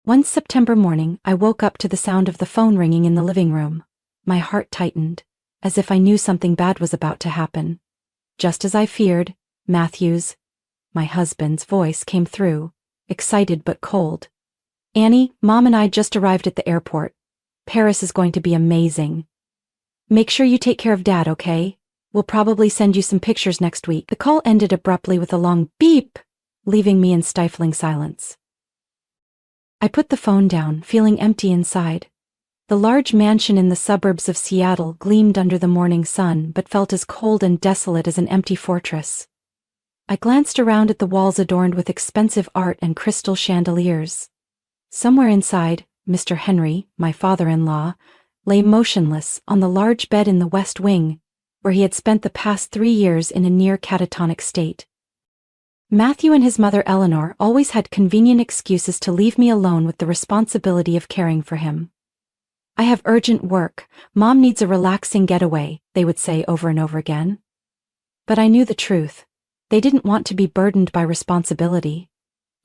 One September morning, I woke up to the sound of the phone ringing in the living room. My heart tightened, as if I knew something bad was about to happen. Just as I feared, Matthew's, my husband's voice came through, excited but cold. "Annie, Mom and I just arrived at the airport. Paris is going to be amazing. Make sure you take care of Dad, okay? We'll probably send you some pictures next week." The call ended abruptly with a long beep, leaving me in stifling silence. I put the phone down, feeling empty inside. The large mansion in the suburbs of Seattle gleamed under the morning sun but felt as cold and desolate as an empty fortress. I glanced around at the walls adorned with expensive art and crystal chandeliers. Somewhere inside, Mr. Henry, my father-in-law, lay motionless on the large bed in the west wing, where he had spent the past 3 years in a near catatonic state. Matthew and his mother Eleanor always had convenient excuses to leave me alone with the responsibility of caring for him. "I have urgent work, Mom needs a relaxing getaway," they would say over and over again. But I knew the truth. They didn't want to be burdened by responsibility.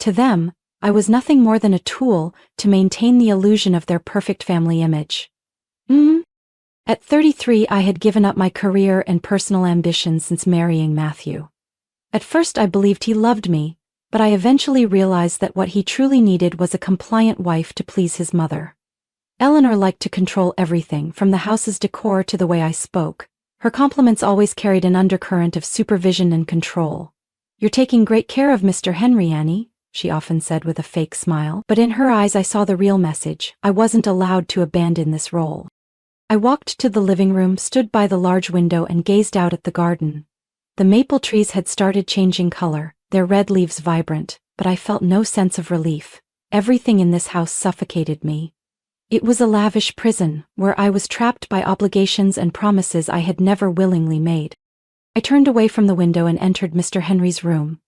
To them, I was nothing more than a tool to maintain the illusion of their perfect family image. At 33, I had given up my career and personal ambitions since marrying Matthew. At first I believed he loved me, but I eventually realized that what he truly needed was a compliant wife to please his mother. Eleanor liked to control everything, from the house's decor to the way I spoke. Her compliments always carried an undercurrent of supervision and control. "You're taking great care of Mr. Henry, Annie," she often said with a fake smile, but in her eyes I saw the real message. I wasn't allowed to abandon this role. I walked to the living room, stood by the large window and gazed out at the garden. The maple trees had started changing color, their red leaves vibrant, but I felt no sense of relief. Everything in this house suffocated me. It was a lavish prison, where I was trapped by obligations and promises I had never willingly made. I turned away from the window and entered Mr. Henry's room.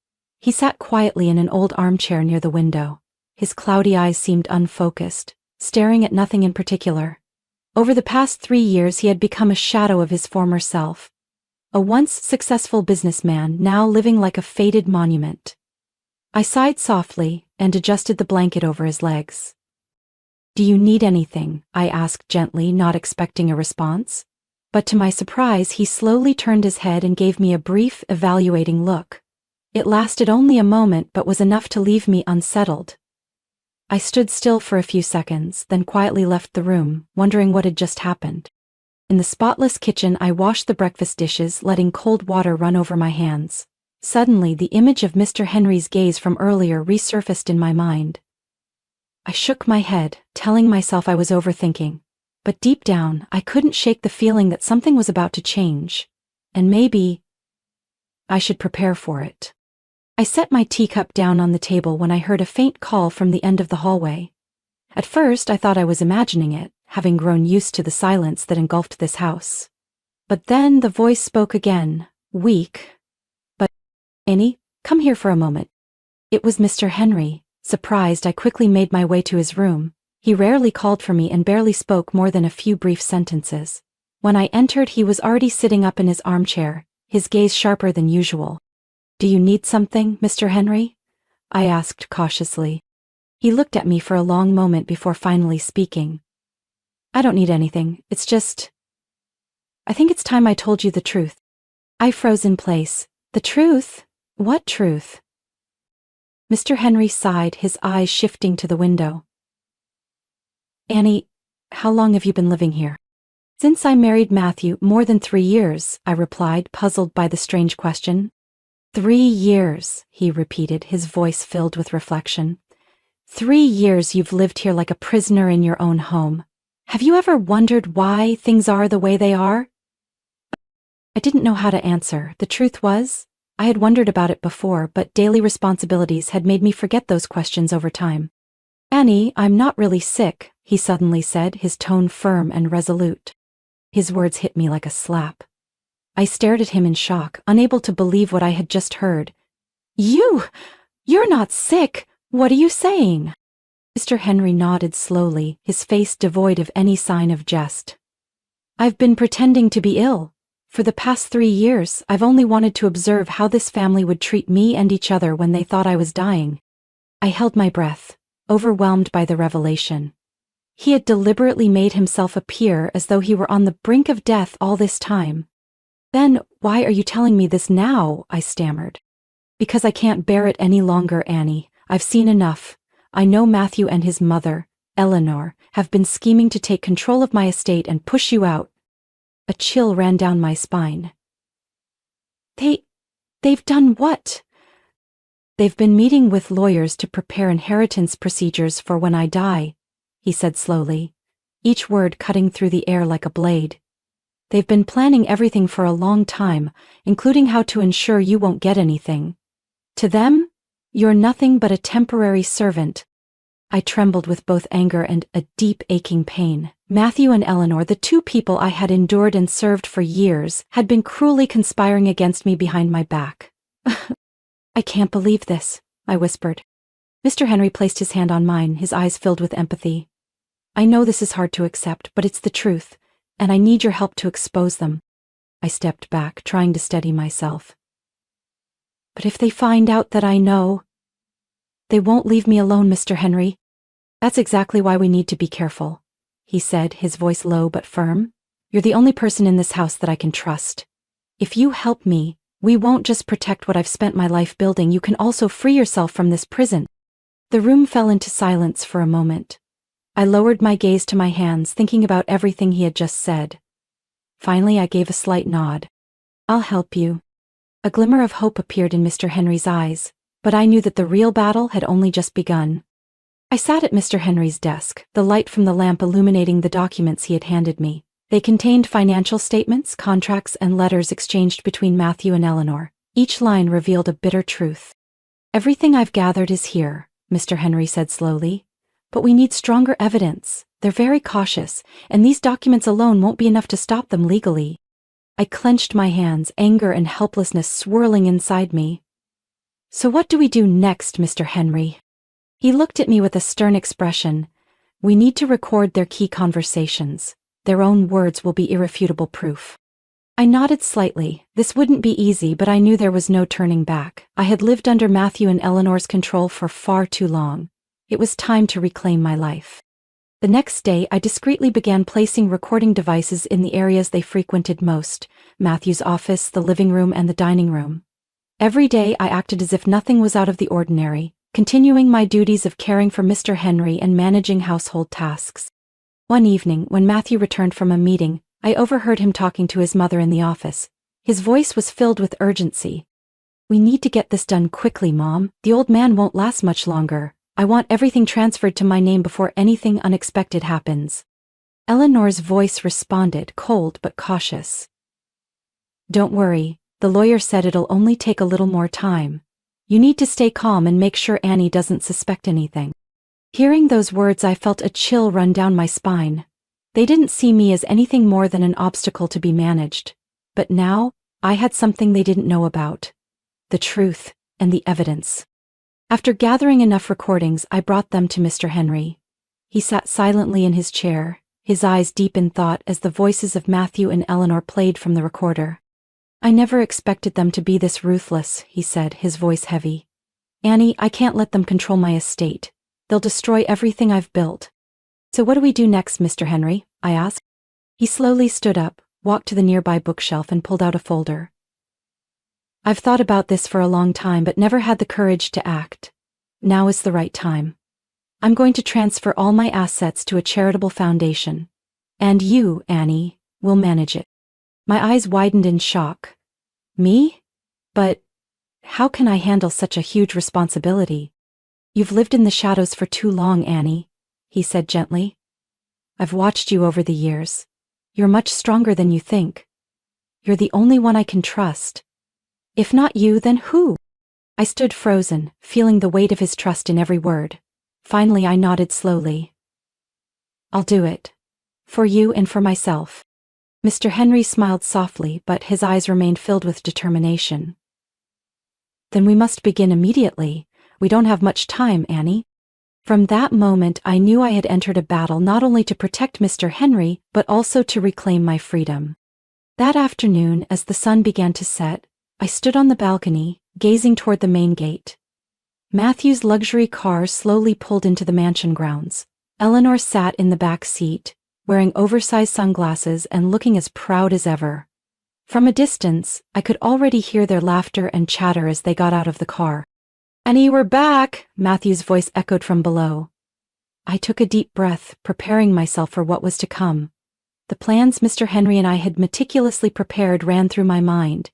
He sat quietly in an old armchair near the window. His cloudy eyes seemed unfocused, staring at nothing in particular. Over the past 3 years he had become a shadow of his former self. A once successful businessman, now living like a faded monument. I sighed softly and adjusted the blanket over his legs. "Do you need anything?" I asked gently, not expecting a response. But to my surprise, he slowly turned his head and gave me a brief, evaluating look. It lasted only a moment but was enough to leave me unsettled. I stood still for a few seconds, then quietly left the room, wondering what had just happened. In the spotless kitchen, I washed the breakfast dishes, letting cold water run over my hands. Suddenly, the image of Mr. Henry's gaze from earlier resurfaced in my mind. I shook my head, telling myself I was overthinking. But deep down, I couldn't shake the feeling that something was about to change. And maybe I should prepare for it. I set my teacup down on the table when I heard a faint call from the end of the hallway. At first, I thought I was imagining it, having grown used to the silence that engulfed this house. But then the voice spoke again, weak. "But, Annie, come here for a moment." It was Mr. Henry. Surprised, I quickly made my way to his room. He rarely called for me and barely spoke more than a few brief sentences. When I entered, he was already sitting up in his armchair, his gaze sharper than usual. "Do you need something, Mr. Henry?" I asked cautiously. He looked at me for a long moment before finally speaking. "I don't need anything, it's just... I think it's time I told you the truth." I froze in place. "The truth? What truth?" Mr. Henry sighed, his eyes shifting to the window. "Annie, how long have you been living here?" "Since I married Matthew, more than 3 years," I replied, puzzled by the strange question. 3 years, he repeated, his voice filled with reflection. 3 years you've lived here like a prisoner in your own home. Have you ever wondered why things are the way they are?" I didn't know how to answer. The truth was, I had wondered about it before, but daily responsibilities had made me forget those questions over time. "Annie, I'm not really sick," he suddenly said, his tone firm and resolute. His words hit me like a slap. I stared at him in shock, unable to believe what I had just heard. You're not sick! What are you saying?" Mr. Henry nodded slowly, his face devoid of any sign of jest. "I've been pretending to be ill. For the past 3 years, I've only wanted to observe how this family would treat me and each other when they thought I was dying." I held my breath. overwhelmed by the revelation. He had deliberately made himself appear as though he were on the brink of death all this time. "Then, why are you telling me this now?" I stammered. "Because I can't bear it any longer, Annie. I've seen enough. I know Matthew and his mother, Eleanor, have been scheming to take control of my estate and push you out." A chill ran down my spine. They've done what?" "They've been meeting with lawyers to prepare inheritance procedures for when I die," he said slowly, each word cutting through the air like a blade. "They've been planning everything for a long time, including how to ensure you won't get anything. To them, you're nothing but a temporary servant." I trembled with both anger and a deep aching pain. Matthew and Eleanor, the two people I had endured and served for years, had been cruelly conspiring against me behind my back. "I can't believe this," I whispered. Mr. Henry placed his hand on mine, his eyes filled with empathy. "I know this is hard to accept, but it's the truth, and I need your help to expose them." I stepped back, trying to steady myself. "But if they find out that I know—" "They won't leave me alone, Mr. Henry. That's exactly why we need to be careful," he said, his voice low but firm. "You're the only person in this house that I can trust. If you help me, we won't just protect what I've spent my life building, you can also free yourself from this prison." The room fell into silence for a moment. I lowered my gaze to my hands, thinking about everything he had just said. Finally, I gave a slight nod. "I'll help you." A glimmer of hope appeared in Mr. Henry's eyes, but I knew that the real battle had only just begun. I sat at Mr. Henry's desk, the light from the lamp illuminating the documents he had handed me. They contained financial statements, contracts, and letters exchanged between Matthew and Eleanor. Each line revealed a bitter truth. "Everything I've gathered is here," Mr. Henry said slowly. "But we need stronger evidence. They're very cautious, and these documents alone won't be enough to stop them legally." I clenched my hands, anger and helplessness swirling inside me. "So what do we do next, Mr. Henry?" He looked at me with a stern expression. "We need to record their key conversations. Their own words will be irrefutable proof." I nodded slightly. This wouldn't be easy, but I knew there was no turning back. I had lived under Matthew and Eleanor's control for far too long. It was time to reclaim my life. The next day, I discreetly began placing recording devices in the areas they frequented most: Matthew's office, the living room, and the dining room. Every day, I acted as if nothing was out of the ordinary, continuing my duties of caring for Mr. Henry and managing household tasks. One evening, when Matthew returned from a meeting, I overheard him talking to his mother in the office. His voice was filled with urgency. "We need to get this done quickly, Mom. The old man won't last much longer. I want everything transferred to my name before anything unexpected happens." Eleanor's voice responded, cold but cautious. "Don't worry, the lawyer said it'll only take a little more time. You need to stay calm and make sure Annie doesn't suspect anything." Hearing those words, I felt a chill run down my spine. They didn't see me as anything more than an obstacle to be managed. But now, I had something they didn't know about: the truth and the evidence. After gathering enough recordings, I brought them to Mr. Henry. He sat silently in his chair, his eyes deep in thought as the voices of Matthew and Eleanor played from the recorder. "I never expected them to be this ruthless," he said, his voice heavy. "Annie, I can't let them control my estate. They'll destroy everything I've built." "So what do we do next, Mr. Henry?" I asked. He slowly stood up, walked to the nearby bookshelf, and pulled out a folder. "I've thought about this for a long time but never had the courage to act. Now is the right time. I'm going to transfer all my assets to a charitable foundation. And you, Annie, will manage it." My eyes widened in shock. "Me? But how can I handle such a huge responsibility?" "You've lived in the shadows for too long, Annie," he said gently. "I've watched you over the years. You're much stronger than you think. You're the only one I can trust. If not you, then who?" I stood frozen, feeling the weight of his trust in every word. Finally, I nodded slowly. "I'll do it. For you and for myself." Mr. Henry smiled softly, but his eyes remained filled with determination. "Then we must begin immediately. We don't have much time, Annie." From that moment, I knew I had entered a battle not only to protect Mr. Henry, but also to reclaim my freedom. That afternoon, as the sun began to set, I stood on the balcony, gazing toward the main gate. Matthew's luxury car slowly pulled into the mansion grounds. Eleanor sat in the back seat, wearing oversized sunglasses and looking as proud as ever. From a distance, I could already hear their laughter and chatter as they got out of the car. "Annie, we're back!" Matthew's voice echoed from below. I took a deep breath, preparing myself for what was to come. The plans Mr. Henry and I had meticulously prepared ran through my mind.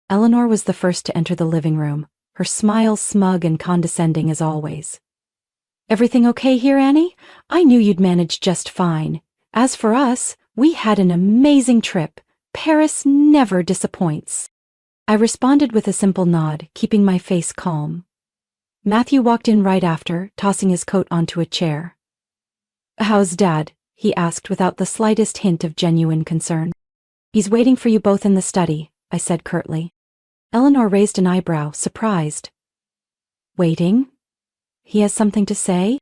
Eleanor was the first to enter the living room, her smile smug and condescending as always. "Everything okay here, Annie? I knew you'd manage just fine. As for us, we had an amazing trip. Paris never disappoints." I responded with a simple nod, keeping my face calm. Matthew walked in right after, tossing his coat onto a chair. "How's Dad?" he asked without the slightest hint of genuine concern. "He's waiting for you both in the study," I said curtly. Eleanor raised an eyebrow, surprised. "Waiting? He has something to say?"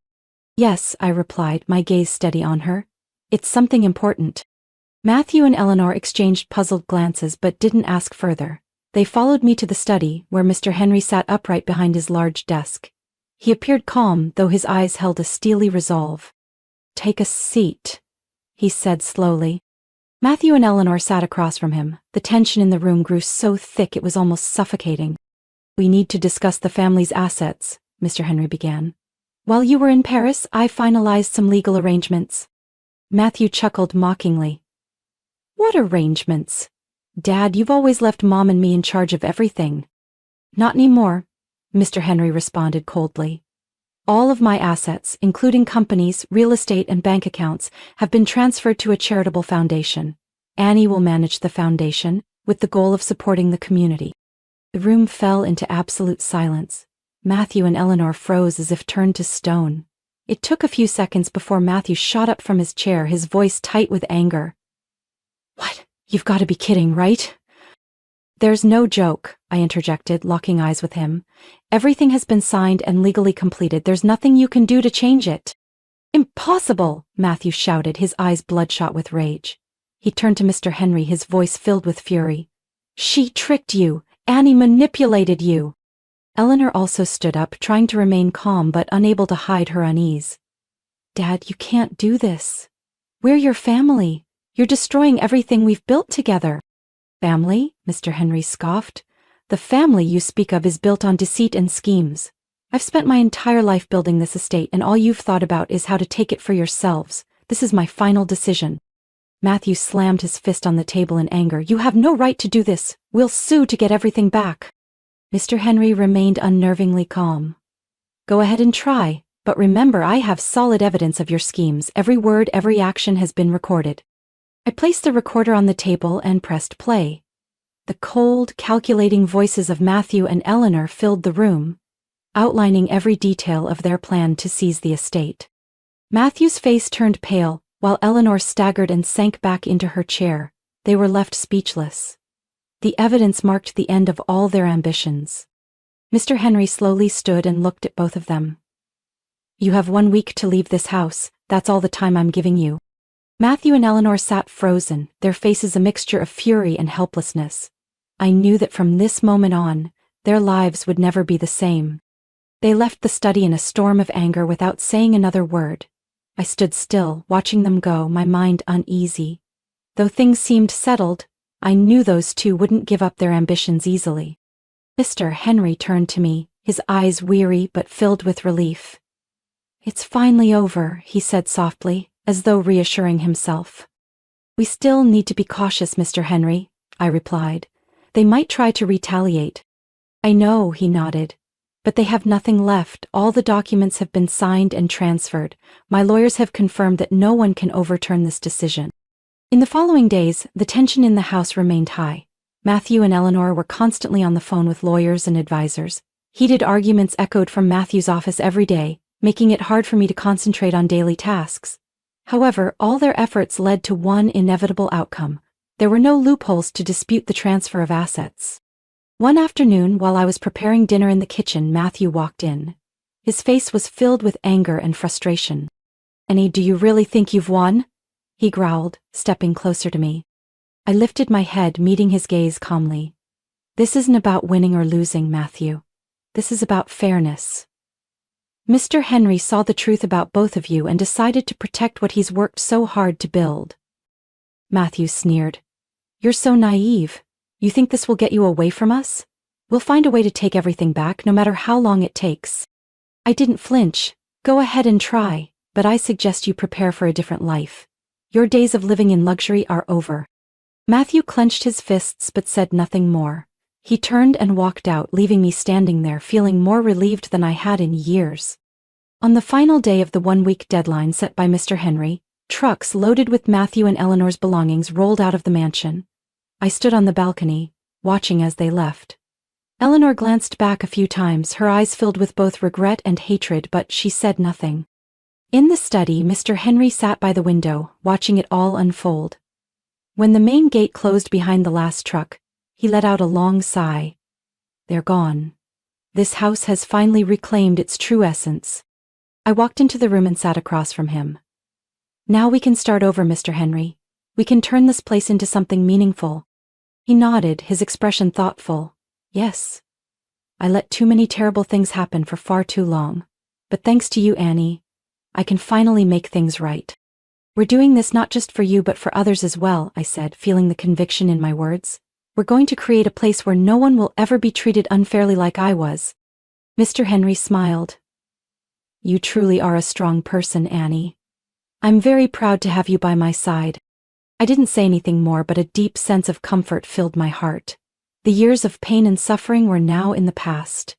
"Yes," I replied, my gaze steady on her. "It's something important." Matthew and Eleanor exchanged puzzled glances but didn't ask further. They followed me to the study, where Mr. Henry sat upright behind his large desk. He appeared calm, though his eyes held a steely resolve. "Take a seat," he said slowly. Matthew and Eleanor sat across from him. The tension in the room grew so thick it was almost suffocating. "We need to discuss the family's assets," Mr. Henry began. "While you were in Paris, I finalized some legal arrangements." Matthew chuckled mockingly. "What arrangements? Dad, you've always left Mom and me in charge of everything." "Not anymore," Mr. Henry responded coldly. "All of my assets, including companies, real estate, and bank accounts, have been transferred to a charitable foundation. Annie will manage the foundation, with the goal of supporting the community." The room fell into absolute silence. Matthew and Eleanor froze as if turned to stone. It took a few seconds before Matthew shot up from his chair, his voice tight with anger. "What? You've got to be kidding, right?" "There's no joke," I interjected, locking eyes with him. "Everything has been signed and legally completed. There's nothing you can do to change it." "Impossible!" Matthew shouted, his eyes bloodshot with rage. He turned to Mr. Henry, his voice filled with fury. "She tricked you! Annie manipulated you!" Eleanor also stood up, trying to remain calm but unable to hide her unease. "Dad, you can't do this. We're your family. You're destroying everything we've built together." "Family?" Mr. Henry scoffed. "The family you speak of is built on deceit and schemes. I've spent my entire life building this estate, and all you've thought about is how to take it for yourselves. This is my final decision." Matthew slammed his fist on the table in anger. "You have no right to do this. We'll sue to get everything back." Mr. Henry remained unnervingly calm. "Go ahead and try, but remember I have solid evidence of your schemes. Every word, every action has been recorded." I placed the recorder on the table and pressed play. The cold, calculating voices of Matthew and Eleanor filled the room, outlining every detail of their plan to seize the estate. Matthew's face turned pale, while Eleanor staggered and sank back into her chair. They were left speechless. The evidence marked the end of all their ambitions. Mr. Henry slowly stood and looked at both of them. "You have 1 week to leave this house. That's all the time I'm giving you." Matthew and Eleanor sat frozen, their faces a mixture of fury and helplessness. I knew that from this moment on, their lives would never be the same. They left the study in a storm of anger without saying another word. I stood still, watching them go, my mind uneasy. Though things seemed settled, I knew those two wouldn't give up their ambitions easily. Mr. Henry turned to me, his eyes weary but filled with relief. "It's finally over," he said softly, as though reassuring himself. "We still need to be cautious, Mr. Henry," I replied. "They might try to retaliate." "I know," he nodded. "But they have nothing left. All the documents have been signed and transferred. My lawyers have confirmed that no one can overturn this decision." In the following days, the tension in the house remained high. Matthew and Eleanor were constantly on the phone with lawyers and advisors. Heated arguments echoed from Matthew's office every day, making it hard for me to concentrate on daily tasks. However, all their efforts led to one inevitable outcome. There were no loopholes to dispute the transfer of assets. One afternoon, while I was preparing dinner in the kitchen, Matthew walked in. His face was filled with anger and frustration. "Annie, do you really think you've won?" he growled, stepping closer to me. I lifted my head, meeting his gaze calmly. "This isn't about winning or losing, Matthew. this is about fairness. Mr. Henry saw the truth about both of you and decided to protect what he's worked so hard to build. Matthew sneered. You're so naive. You think this will get you away from us? We'll find a way to take everything back, no matter how long it takes. I didn't flinch. Go ahead and try, but I suggest you prepare for a different life. Your days of living in luxury are over. Matthew clenched his fists but said nothing more. He turned and walked out, leaving me standing there feeling more relieved than I had in years. On the final day of the one-week deadline set by Mr. Henry, trucks loaded with Matthew and Eleanor's belongings rolled out of the mansion. I stood on the balcony, watching as they left. Eleanor glanced back a few times, her eyes filled with both regret and hatred, but she said nothing. In the study, Mr. Henry sat by the window, watching it all unfold. When the main gate closed behind the last truck, he let out a long sigh. They're gone. This house has finally reclaimed its true essence. I walked into the room and sat across from him. Now we can start over, Mr. Henry. We can turn this place into something meaningful. He nodded, his expression thoughtful. Yes. I let too many terrible things happen for far too long. But thanks to you, Annie, I can finally make things right. We're doing this not just for you but for others as well, I said, feeling the conviction in my words. We're going to create a place where no one will ever be treated unfairly like I was. Mr. Henry smiled. You truly are a strong person, Annie. I'm very proud to have you by my side. I didn't say anything more, but a deep sense of comfort filled my heart. The years of pain and suffering were now in the past.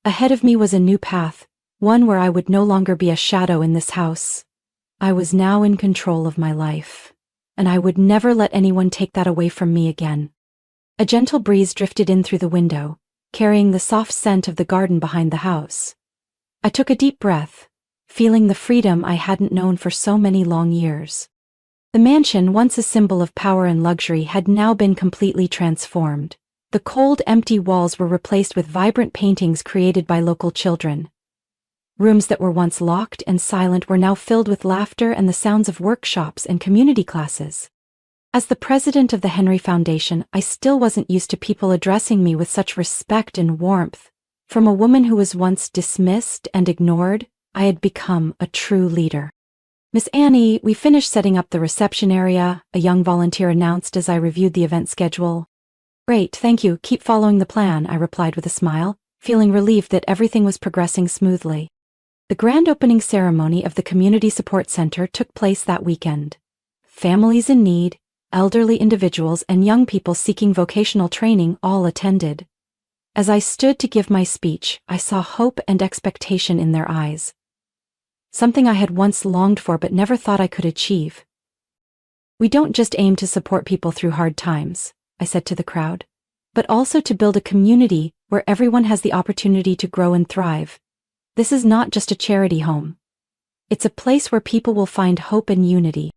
Ahead of me was a new path, one where I would no longer be a shadow in this house. I was now in control of my life, and I would never let anyone take that away from me again. A gentle breeze drifted in through the window, carrying the soft scent of the garden behind the house. I took a deep breath, feeling the freedom I hadn't known for so many long years. The mansion, once a symbol of power and luxury, had now been completely transformed. The cold, empty walls were replaced with vibrant paintings created by local children. Rooms that were once locked and silent were now filled with laughter and the sounds of workshops and community classes. As the president of the Henry Foundation, I still wasn't used to people addressing me with such respect and warmth. From a woman who was once dismissed and ignored, I had become a true leader. Miss Annie, we finished setting up the reception area, a young volunteer announced as I reviewed the event schedule. Great, thank you, keep following the plan, I replied with a smile, feeling relieved that everything was progressing smoothly. The grand opening ceremony of the Community Support Center took place that weekend. Families in need, elderly individuals, and young people seeking vocational training all attended. As I stood to give my speech, I saw hope and expectation in their eyes. Something I had once longed for but never thought I could achieve. We don't just aim to support people through hard times, I said to the crowd, but also to build a community where everyone has the opportunity to grow and thrive. This is not just a charity home. It's a place where people will find hope and unity.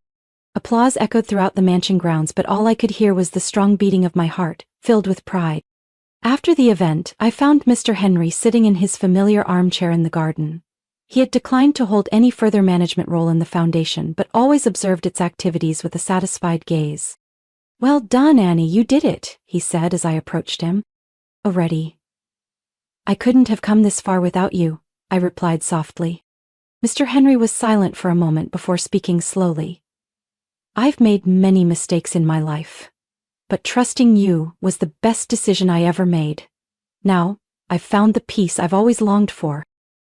Applause echoed throughout the mansion grounds, but all I could hear was the strong beating of my heart, filled with pride. After the event, I found Mr. Henry sitting in his familiar armchair in the garden. He had declined to hold any further management role in the foundation, but always observed its activities with a satisfied gaze. Well done, Annie, you did it, he said as I approached him. Already. I couldn't have come this far without you, I replied softly. Mr. Henry was silent for a moment before speaking slowly. I've made many mistakes in my life, but trusting you was the best decision I ever made. Now, I've found the peace I've always longed for.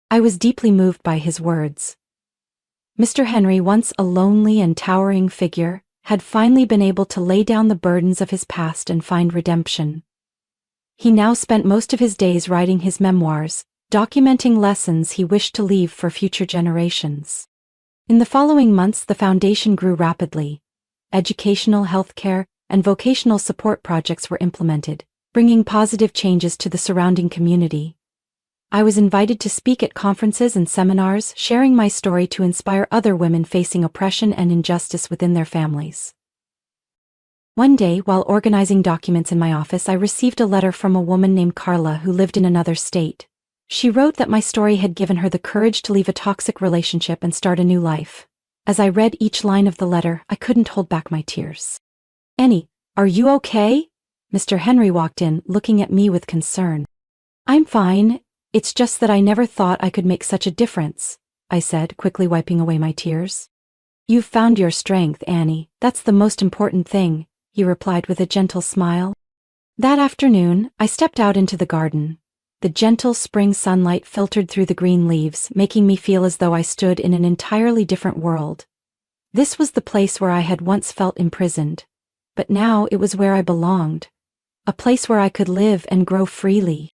I was deeply moved by his words. Mr. Henry, once a lonely and towering figure, had finally been able to lay down the burdens of his past and find redemption. He now spent most of his days writing his memoirs, documenting lessons he wished to leave for future generations. In the following months, the foundation grew rapidly. Educational, healthcare, and vocational support projects were implemented, bringing positive changes to the surrounding community. I was invited to speak at conferences and seminars, sharing my story to inspire other women facing oppression and injustice within their families. One day, while organizing documents in my office, I received a letter from a woman named Carla who lived in another state. She wrote that my story had given her the courage to leave a toxic relationship and start a new life. As I read each line of the letter, I couldn't hold back my tears. Annie, are you okay? Mr. Henry walked in, looking at me with concern. I'm fine. It's just that I never thought I could make such a difference, I said, quickly wiping away my tears. You've found your strength, Annie. That's the most important thing, he replied with a gentle smile. That afternoon, I stepped out into the garden. The gentle spring sunlight filtered through the green leaves, making me feel as though I stood in an entirely different world. This was the place where I had once felt imprisoned. But now it was where I belonged. A place where I could live and grow freely.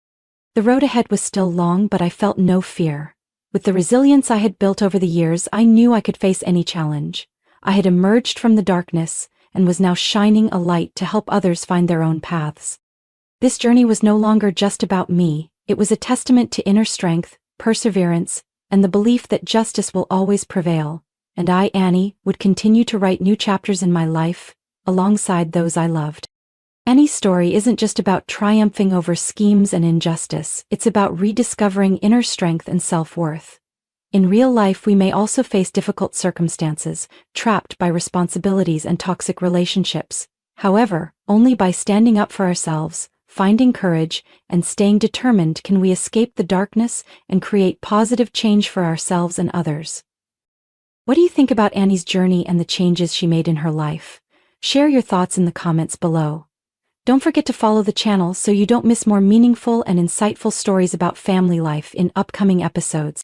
The road ahead was still long, but I felt no fear. With the resilience I had built over the years, I knew I could face any challenge. I had emerged from the darkness and was now shining a light to help others find their own paths. This journey was no longer just about me. It was a testament to inner strength, perseverance, and the belief that justice will always prevail. And I, Annie, would continue to write new chapters in my life, alongside those I loved. Annie's story isn't just about triumphing over schemes and injustice, it's about rediscovering inner strength and self-worth. In real life, we may also face difficult circumstances, trapped by responsibilities and toxic relationships. However, only by standing up for ourselves, finding courage, and staying determined can we escape the darkness and create positive change for ourselves and others. What do you think about Annie's journey and the changes she made in her life? Share your thoughts in the comments below. Don't forget to follow the channel so you don't miss more meaningful and insightful stories about family life in upcoming episodes.